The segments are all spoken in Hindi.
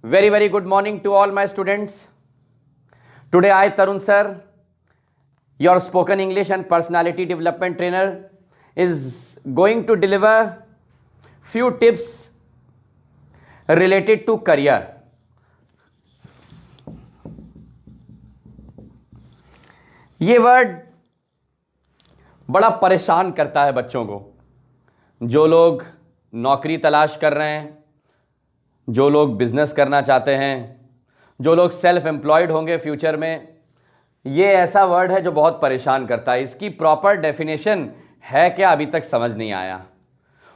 Very good morning to all my students. Today I, Tarun sir, your spoken English and personality development trainer, is going to deliver few tips related to career. ये वर्ड बड़ा परेशान करता है बच्चों को। जो लोग नौकरी तलाश कर रहे हैं, जो लोग बिजनेस करना चाहते हैं, जो लोग सेल्फ एम्प्लॉयड होंगे फ्यूचर में, ये ऐसा वर्ड है जो बहुत परेशान करता है। इसकी प्रॉपर डेफिनेशन है क्या, अभी तक समझ नहीं आया।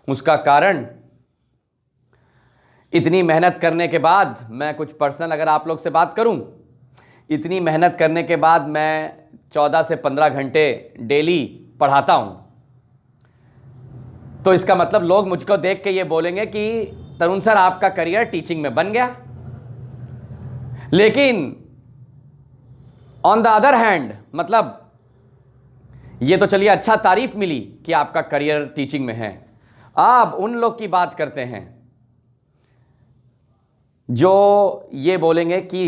उसका कारण, इतनी मेहनत करने के बाद, मैं कुछ पर्सनल अगर आप लोग से बात करूं, इतनी मेहनत करने के बाद मैं 14 से 15 घंटे डेली पढ़ाता हूं, तो इसका मतलब लोग मुझको देख के ये बोलेंगे कि तरुण सर आपका करियर टीचिंग में बन गया। लेकिन ऑन द अदर हैंड, मतलब ये तो चलिए अच्छा तारीफ मिली कि आपका करियर टीचिंग में है। अब उन लोग की बात करते हैं जो ये बोलेंगे कि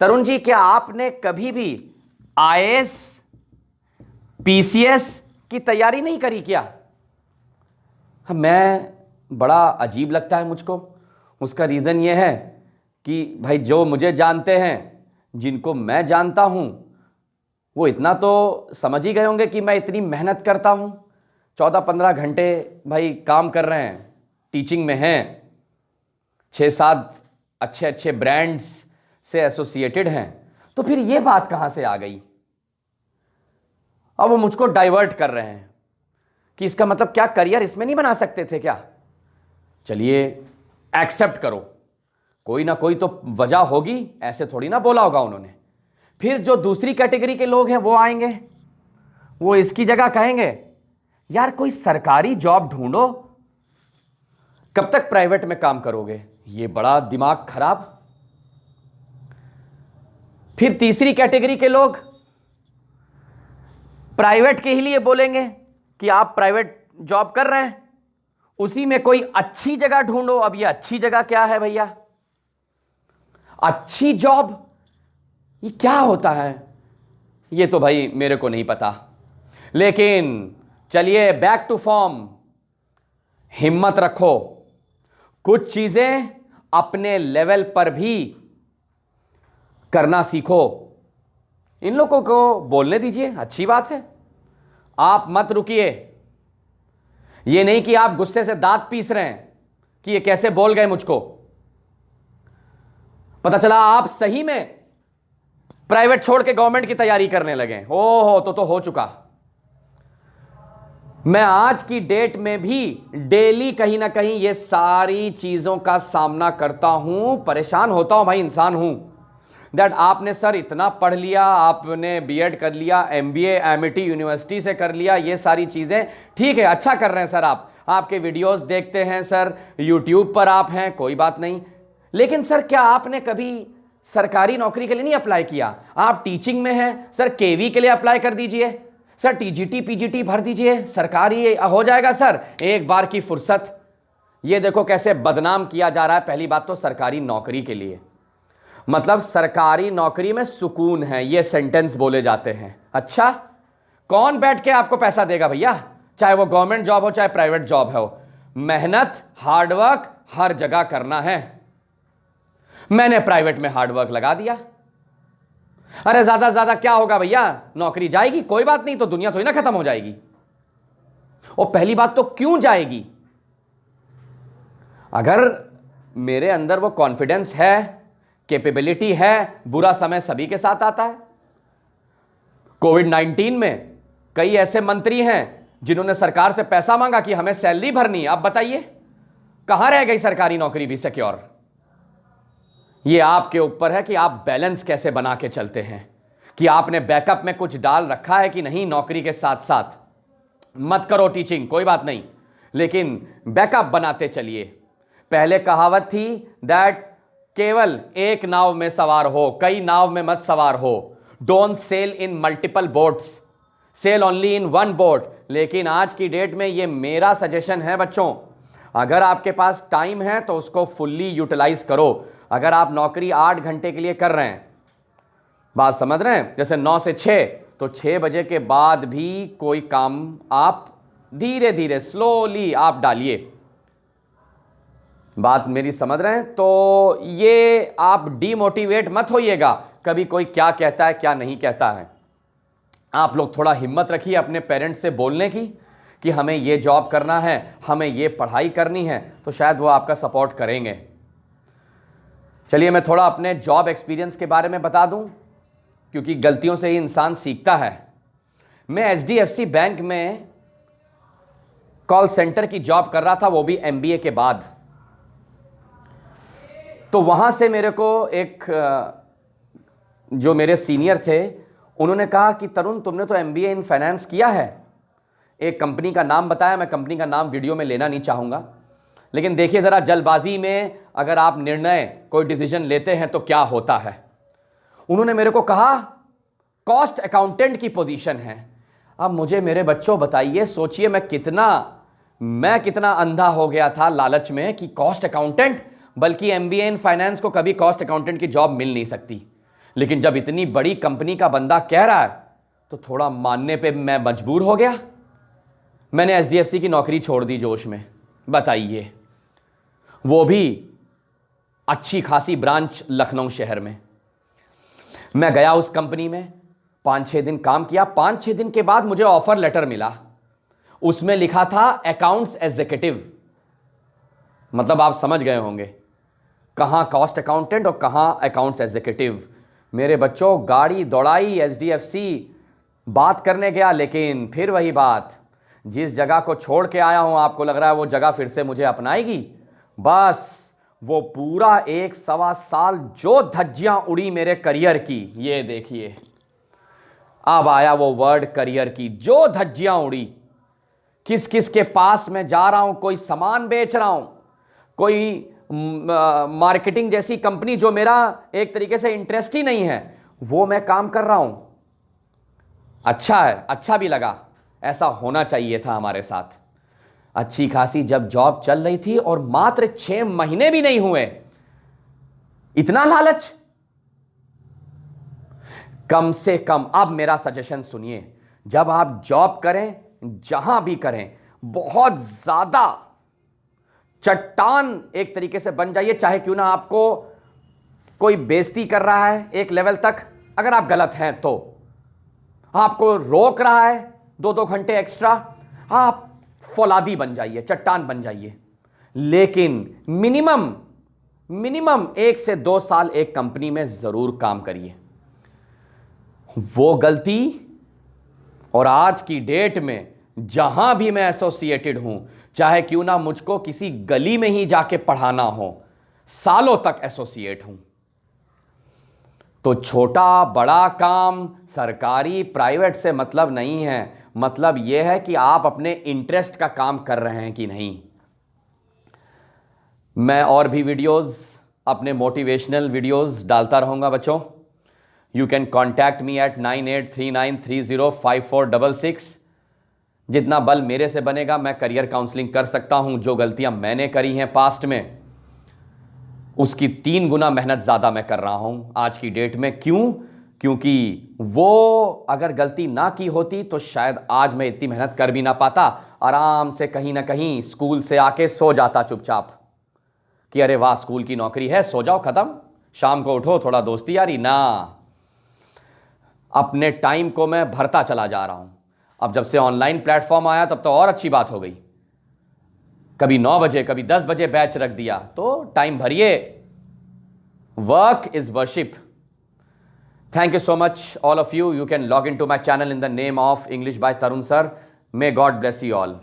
तरुण जी क्या आपने कभी भी आईएएस पीसीएस की तैयारी नहीं करी क्या? मैं बड़ा अजीब लगता है मुझको। उसका रीज़न ये है कि भाई जो मुझे जानते हैं, जिनको मैं जानता हूं, वो इतना तो समझ ही गए होंगे कि मैं इतनी मेहनत करता हूं। 14-15 घंटे भाई काम कर रहे हैं, टीचिंग में हैं, 6-7 अच्छे ब्रांड्स से एसोसिएटेड हैं। तो फिर ये बात कहां से आ गई? अब वो मुझको डाइवर्ट कर रहे हैं कि इसका मतलब क्या करियर इसमें नहीं बना सकते थे क्या? चलिए एक्सेप्ट करो, कोई ना कोई तो वजह होगी, ऐसे थोड़ी ना बोला होगा उन्होंने। फिर जो दूसरी कैटेगरी के लोग हैं वो आएंगे, वो इसकी जगह कहेंगे यार कोई सरकारी जॉब ढूंढो, कब तक प्राइवेट में काम करोगे, ये बड़ा दिमाग खराब। फिर तीसरी कैटेगरी के लोग प्राइवेट के ही लिए बोलेंगे कि आप प्राइवेट जॉब कर रहे हैं, उसी में कोई अच्छी जगह ढूंढो। अब ये अच्छी जगह क्या है भैया? अच्छी जॉब ये क्या होता है, ये तो भाई मेरे को नहीं पता। लेकिन चलिए बैक टू फॉर्म, हिम्मत रखो, कुछ चीजें अपने लेवल पर भी करना सीखो। इन लोगों को बोलने दीजिए, अच्छी बात है, आप मत रुकिए। ये नहीं कि आप गुस्से से दांत पीस रहे हैं कि ये कैसे बोल गए मुझको। पता चला आप सही में प्राइवेट छोड़ के गवर्नमेंट की तैयारी करने लगे। ओहो, तो हो चुका। मैं आज की डेट में भी डेली कहीं ना कहीं ये सारी चीजों का सामना करता हूं, परेशान होता हूं भाई, इंसान हूं। दैट आपने सर इतना पढ़ लिया, आपने बीएड कर लिया, एमबीए एमिटी यूनिवर्सिटी से कर लिया, ये सारी चीज़ें ठीक है, अच्छा कर रहे हैं सर, आप आपके वीडियोस देखते हैं सर, यूट्यूब पर आप हैं, कोई बात नहीं। लेकिन सर क्या आपने कभी सरकारी नौकरी के लिए नहीं अप्लाई किया? आप टीचिंग में हैं सर, केवी के लिए अप्लाई कर दीजिए सर, टीजीटी पीजीटी भर दीजिए, सरकारी हो जाएगा सर, एक बार की फुर्सत। ये देखो कैसे बदनाम किया जा रहा है। पहली बात तो सरकारी नौकरी के लिए, मतलब सरकारी नौकरी में सुकून है, ये सेंटेंस बोले जाते हैं। अच्छा, कौन बैठ के आपको पैसा देगा भैया? चाहे वो गवर्नमेंट जॉब हो चाहे प्राइवेट जॉब हो, मेहनत हार्डवर्क हर जगह करना है। मैंने प्राइवेट में हार्डवर्क लगा दिया। अरे ज्यादा क्या होगा भैया, नौकरी जाएगी, कोई बात नहीं, तो दुनिया थोड़ी ना खत्म हो जाएगी। और पहली बात तो क्यों जाएगी? अगर मेरे अंदर वो कॉन्फिडेंस है, कैपेबिलिटी है, बुरा समय सभी के साथ आता है। कोविड-19 में कई ऐसे मंत्री हैं जिन्होंने सरकार से पैसा मांगा कि हमें सैलरी भरनी है। अब बताइए कहां रह गई सरकारी नौकरी भी सिक्योर? ये आपके ऊपर है कि आप बैलेंस कैसे बना के चलते हैं, कि आपने बैकअप में कुछ डाल रखा है कि नहीं। नौकरी के साथ साथ मत करो टीचिंग, कोई बात नहीं, लेकिन बैकअप बनाते चलिए। पहले कहावत थी दैट केवल एक नाव में सवार हो, कई नाव में मत सवार हो। Don't sail in multiple boats, sail only in one boat. लेकिन आज की डेट में ये मेरा सजेशन है बच्चों, अगर आपके पास टाइम है तो उसको फुल्ली यूटिलाइज करो। अगर आप नौकरी 8 घंटे के लिए कर रहे हैं, बात समझ रहे हैं, जैसे 9 से 6, तो 6 बजे के बाद भी कोई काम आप धीरे धीरे स्लोली आप डालिए। बात मेरी समझ रहे हैं? तो ये आप डीमोटिवेट मत होइएगा कभी कोई क्या कहता है क्या नहीं कहता है। आप लोग थोड़ा हिम्मत रखिए अपने पेरेंट्स से बोलने की कि हमें ये जॉब करना है, हमें ये पढ़ाई करनी है, तो शायद वो आपका सपोर्ट करेंगे। चलिए मैं थोड़ा अपने जॉब एक्सपीरियंस के बारे में बता दूं, क्योंकि गलतियों से ही इंसान सीखता है। मैं HDFC बैंक में कॉल सेंटर की जॉब कर रहा था, वो भी MBA के बाद। तो वहां से मेरे को एक जो मेरे सीनियर थे उन्होंने कहा कि तरुण तुमने तो MBA इन फाइनेंस किया है। एक कंपनी का नाम बताया, मैं कंपनी का नाम वीडियो में लेना नहीं चाहूँगा, लेकिन देखिए ज़रा जल्दबाजी में अगर आप निर्णय कोई डिसीजन लेते हैं तो क्या होता है। उन्होंने मेरे को कहा कॉस्ट अकाउंटेंट की पोजीशन है। अब मुझे मेरे बच्चों बताइए, सोचिए मैं कितना अंधा हो गया था लालच में कि कॉस्ट अकाउंटेंट, बल्कि MBA इन फाइनेंस को कभी कॉस्ट अकाउंटेंट की जॉब मिल नहीं सकती। लेकिन जब इतनी बड़ी कंपनी का बंदा कह रहा है तो थोड़ा मानने पे मैं मजबूर हो गया। मैंने HDFC की नौकरी छोड़ दी जोश में, बताइए, वो भी अच्छी खासी ब्रांच लखनऊ शहर में। मैं गया उस कंपनी में, 5-6 दिन काम किया। 5-6 दिन के बाद मुझे ऑफर लेटर मिला, उसमें लिखा था अकाउंट्स एग्जीक्यूटिव। मतलब आप समझ गए होंगे, कहां कॉस्ट अकाउंटेंट और कहां अकाउंट्स एग्जीक्यूटिव। मेरे बच्चों गाड़ी दौड़ाई, HDFC बात करने गया, लेकिन फिर वही बात, जिस जगह को छोड़ के आया हूं आपको लग रहा है वो जगह फिर से मुझे अपनाएगी। बस वो पूरा 1-1.25 साल जो धज्जियां उड़ी मेरे करियर की, ये देखिए अब आया वो वर्ड करियर की, जो धज्जियां उड़ी। किस किस के पास मैं जा रहा हूं, कोई सामान बेच रहा हूं, कोई मार्केटिंग जैसी कंपनी जो मेरा एक तरीके से इंटरेस्ट ही नहीं है, वो मैं काम कर रहा हूं। अच्छा है, अच्छा भी लगा, ऐसा होना चाहिए था हमारे साथ। अच्छी खासी जब जॉब चल रही थी और मात्र 6 महीने भी नहीं हुए, इतना लालच। कम से कम अब मेरा सजेशन सुनिए, जब आप जॉब करें, जहां भी करें, बहुत ज्यादा चट्टान एक तरीके से बन जाइए। चाहे क्यों ना आपको कोई बेइज्जती कर रहा है एक लेवल तक, अगर आप गलत हैं तो आपको रोक रहा है 2-2 घंटे एक्स्ट्रा, आप फौलादी बन जाइए, चट्टान बन जाइए। लेकिन मिनिमम 1 से 2 साल एक कंपनी में जरूर काम करिए। वो गलती, और आज की डेट में जहां भी मैं एसोसिएटेड हूं, चाहे क्यों ना मुझको किसी गली में ही जाके पढ़ाना हो, सालों तक एसोसिएट हूं। तो छोटा बड़ा काम, सरकारी प्राइवेट से मतलब नहीं है। मतलब यह है कि आप अपने इंटरेस्ट का काम कर रहे हैं कि नहीं। मैं और भी वीडियोस, अपने मोटिवेशनल वीडियोस डालता रहूंगा बच्चों। You can contact me at 9839305466। जितना बल मेरे से बनेगा मैं करियर काउंसलिंग कर सकता हूं। जो गलतियां मैंने करी हैं पास्ट में, उसकी 3 गुना मेहनत ज़्यादा मैं कर रहा हूं आज की डेट में। क्यों? क्योंकि वो अगर गलती ना की होती तो शायद आज मैं इतनी मेहनत कर भी ना पाता। आराम से कहीं ना कहीं स्कूल से आके सो जाता चुपचाप कि अरे वाह स्कूल की नौकरी है, सो जाओ, खत्म, शाम को उठो, थोड़ा दोस्ती यारी ना। अपने टाइम को मैं भरता चला जा रहा हूं। अब जब से ऑनलाइन प्लेटफॉर्म आया तब तो और अच्छी बात हो गई। कभी 9 बजे, कभी 10 बजे बैच रख दिया, तो टाइम भरिए। Work is worship. Thank you so much, all of you. You can log into my channel in the name of English by Tarun Sir. May God bless you all.